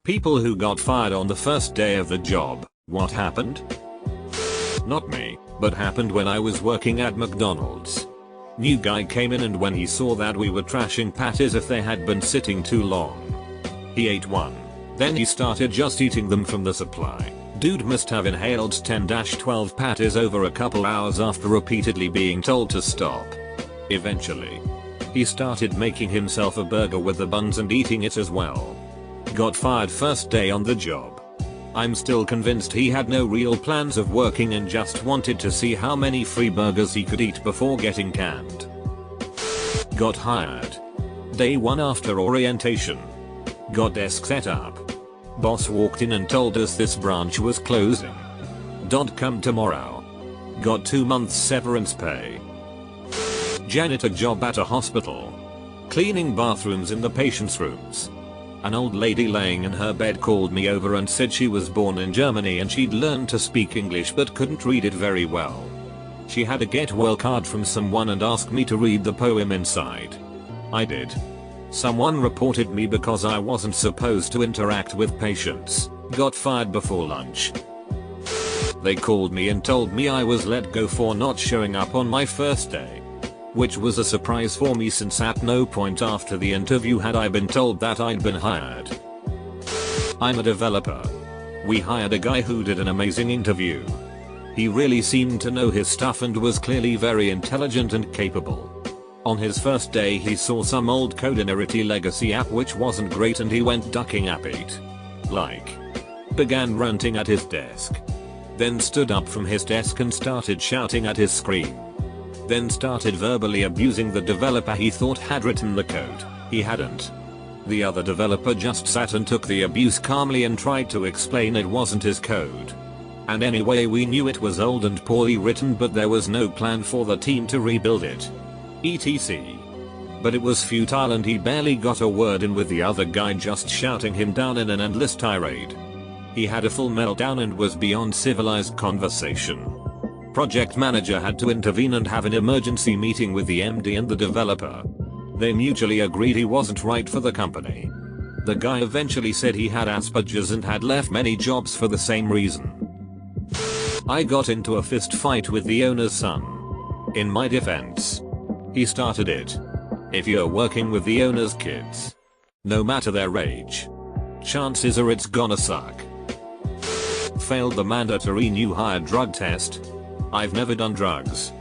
People who got fired on the first day of the job. What happened? Not me, but happened when I was working at McDonald's. New guy came in and when he saw that we were trashing patties if they had been sitting too long, he ate one. Then he started just eating them from the supply. Dude must have inhaled 10-12 patties over a couple hours after repeatedly being told to stop. Eventually, he started making himself a burger with the buns and eating it as well. Got fired first day on the job. I'm still convinced he had no real plans of working and just wanted to see how many free burgers he could eat before getting canned. Got hired. Day 1 after orientation. Got desk set up. Boss walked in and told us this branch was closing. Don't come tomorrow. Got 2 months severance pay. Janitor job at a hospital. Cleaning bathrooms in the patient's rooms. An old lady laying in her bed called me over and said she was born in Germany and she'd learned to speak English but couldn't read it very well. She had a get well card from someone and asked me to read the poem inside. I did. Someone reported me because I wasn't supposed to interact with patients. Got fired before lunch. They called me and told me I was let go for not showing up on my first day. Which was a surprise for me since at no point after the interview had I been told that I'd been hired. I'm a developer. We hired a guy who did an amazing interview. He really seemed to know his stuff and was clearly very intelligent and capable. On his first day he saw some old Codinarity legacy app which wasn't great and he went ducking app it. Began ranting at his desk. Then stood up from his desk and started shouting at his screen. Then started verbally abusing the developer he thought had written the code. He hadn't. The other developer just sat and took the abuse calmly and tried to explain it wasn't his code. And anyway we knew it was old and poorly written but there was no plan for the team to rebuild it. etc. But it was futile and he barely got a word in with the other guy just shouting him down in an endless tirade. He had a full meltdown and was beyond civilized conversation. Project manager had to intervene and have an emergency meeting with the MD and the developer. They mutually agreed he wasn't right for the company. The guy eventually said he had Asperger's and had left many jobs for the same reason. I got into a fist fight with the owner's son. In my defense, he started it. If you're working with the owner's kids, no matter their age, chances are it's gonna suck. Failed the mandatory new hire drug test. I've never done drugs.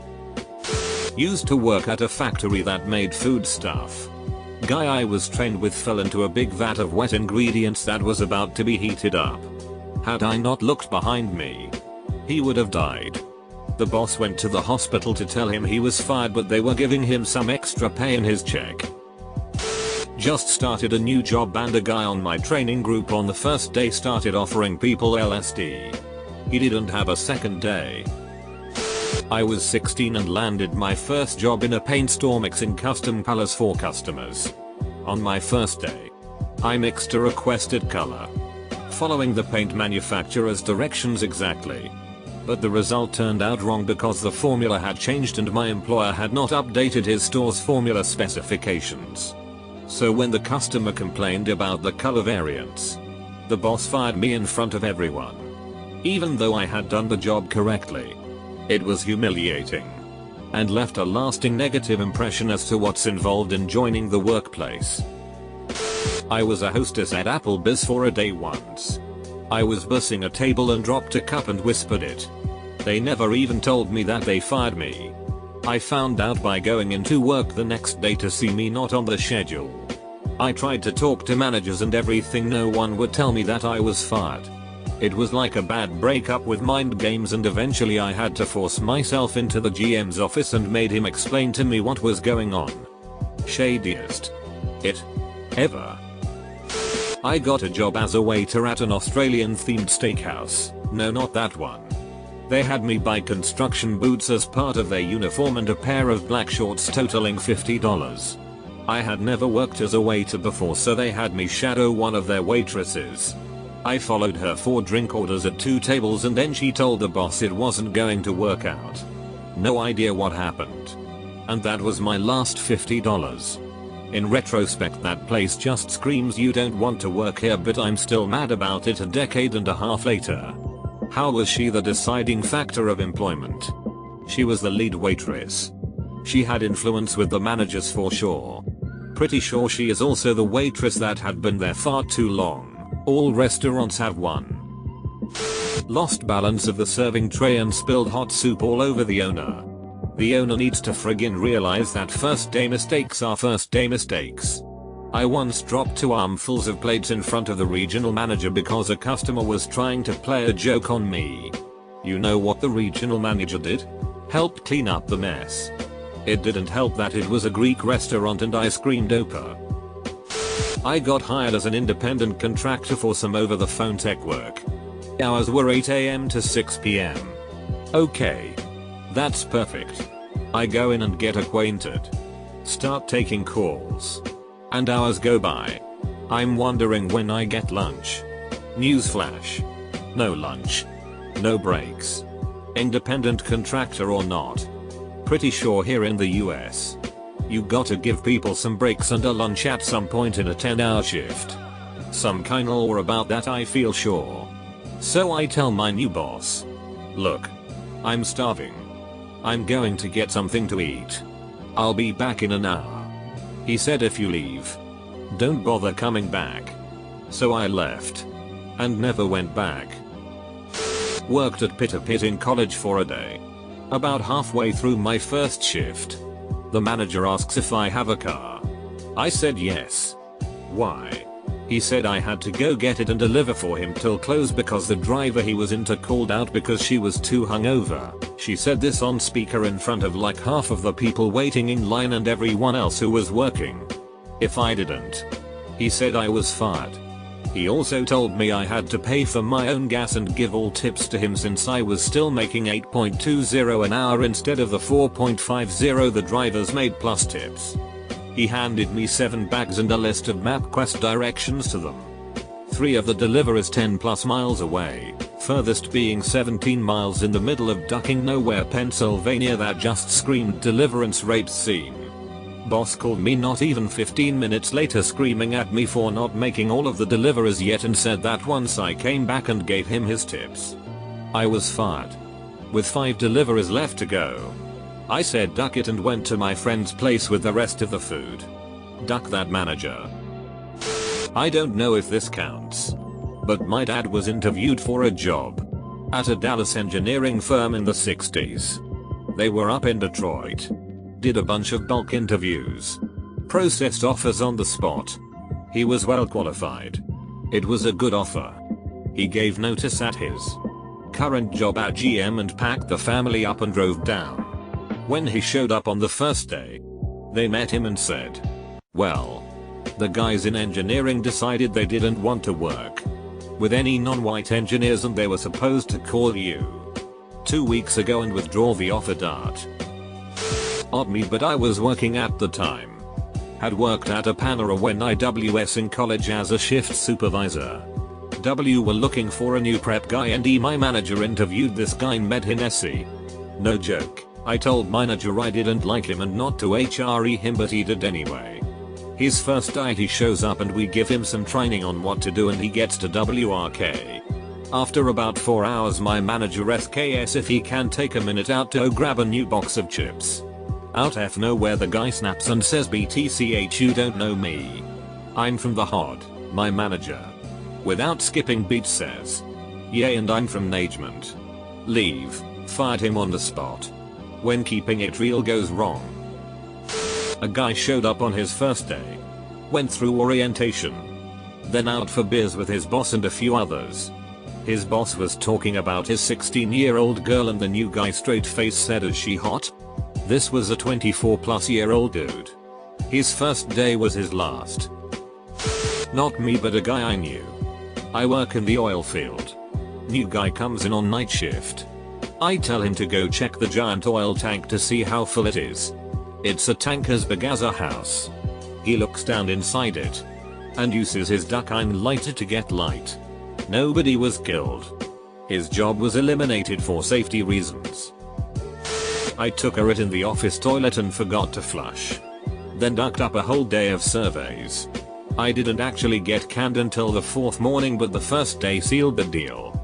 Used to work at a factory that made food stuff. Guy I was trained with fell into a big vat of wet ingredients that was about to be heated up. Had I not looked behind me, he would have died. The boss went to the hospital to tell him he was fired but they were giving him some extra pay in his check. Just started a new job and a guy on my training group on the first day started offering people LSD. He didn't have a second day. I was 16 and landed my first job in a paint store mixing custom colors for customers. On my first day, I mixed a requested color, following the paint manufacturer's directions exactly. But the result turned out wrong because the formula had changed and my employer had not updated his store's formula specifications. So when the customer complained about the color variance, the boss fired me in front of everyone. Even though I had done the job correctly. It was humiliating. And left a lasting negative impression as to what's involved in joining the workplace. I was a hostess at Applebee's for a day once. I was bussing a table and dropped a cup and whispered it. They never even told me that they fired me. I found out by going into work the next day to see me not on the schedule. I tried to talk to managers and everything, no one would tell me that I was fired. It was like a bad breakup with mind games and eventually I had to force myself into the GM's office and made him explain to me what was going on. Shadiest it ever. I got a job as a waiter at an Australian themed steakhouse. No, not that one. They had me buy construction boots as part of their uniform and a pair of black shorts totaling $50. I had never worked as a waiter before so they had me shadow one of their waitresses. I followed her for drink orders at 2 tables and then she told the boss it wasn't going to work out. No idea what happened. And that was my last $50. In retrospect, that place just screams you don't want to work here, but I'm still mad about it a decade and a half later. How was she the deciding factor of employment? She was the lead waitress. She had influence with the managers for sure. Pretty sure she is also the waitress that had been there far too long. All restaurants have one. Lost balance of the serving tray and spilled hot soup all over the owner. The owner needs to friggin' realize that first day mistakes are first day mistakes. I once dropped 2 armfuls of plates in front of the regional manager because a customer was trying to play a joke on me. You know what the regional manager did? Helped clean up the mess. It didn't help that it was a Greek restaurant and I screamed Opa. I got hired as an independent contractor for some over the phone tech work. Hours were 8 AM to 6 PM. Okay. That's perfect. I go in and get acquainted. Start taking calls. And hours go by. I'm wondering when I get lunch. Newsflash. No lunch. No breaks. Independent contractor or not. Pretty sure here in the US. You gotta give people some breaks and a lunch at some point in a 10-hour shift. Some kind of or about that, I feel sure. So I tell my new boss. Look. I'm starving. I'm going to get something to eat. I'll be back in an hour. He said if you leave, don't bother coming back. So I left. And never went back. Worked at Pita Pit in college for a day. About halfway through my first shift. The manager asks if I have a car. I said yes. Why? He said I had to go get it and deliver for him till close because the driver he was into called out because she was too hungover. She said this on speaker in front of like half of the people waiting in line and everyone else who was working. If I didn't, he said I was fired. He also told me I had to pay for my own gas and give all tips to him since I was still making 8.20 an hour instead of the 4.50 the drivers made plus tips. He handed me 7 bags and a list of MapQuest directions to them. 3 of the deliveries 10 plus miles away, furthest being 17 miles in the middle of ducking nowhere, Pennsylvania that just screamed deliverance rape scene. Boss called me not even 15 minutes later screaming at me for not making all of the deliveries yet and said that once I came back and gave him his tips, I was fired. With 5 deliveries left to go. I said duck it and went to my friend's place with the rest of the food. Duck that manager. I don't know if this counts, but my dad was interviewed for a job at a Dallas engineering firm in the 60s. They were up in Detroit. Did a bunch of bulk interviews. Processed offers on the spot. He was well qualified. It was a good offer. He gave notice at his current job at GM and packed the family up and drove down. When he showed up on the first day, they met him and said, well, the guys in engineering decided they didn't want to work with any non-white engineers and they were supposed to call you 2 weeks ago and withdraw the offer. Odd me, but I was working at the time. Had worked at a Panera when IWS in college as a shift supervisor. W were looking for a new prep guy and my manager interviewed this guy in Medhinesi. No joke. I told manager I didn't like him and not to HRE him, but he did anyway. His first day he shows up and we give him some training on what to do and he gets to WRK. After about 4 hours my manager SKS if he can take a minute out to go grab a new box of chips. Out F nowhere the guy snaps and says BTCH you don't know me. I'm from the HOD, my manager. Without skipping beats says. Yeah, and I'm from management. Leave. Fired him on the spot. When keeping it real goes wrong. A guy showed up on his first day. Went through orientation. Then out for beers with his boss and a few others. His boss was talking about his 16-year-old girl and the new guy straight face said, is she hot? This was a 24-plus-year-old dude. His first day was his last. Not me, but a guy I knew. I work in the oil field. New guy comes in on night shift. I tell him to go check the giant oil tank to see how full it is. It's a tank as big as a house. He looks down inside it and uses his duckine lighter to get light. Nobody was killed. His job was eliminated for safety reasons. I took a shit in the office toilet and forgot to flush. then ducked up a whole day of surveys. I didn't actually get canned until the 4th morning, but the first day sealed the deal.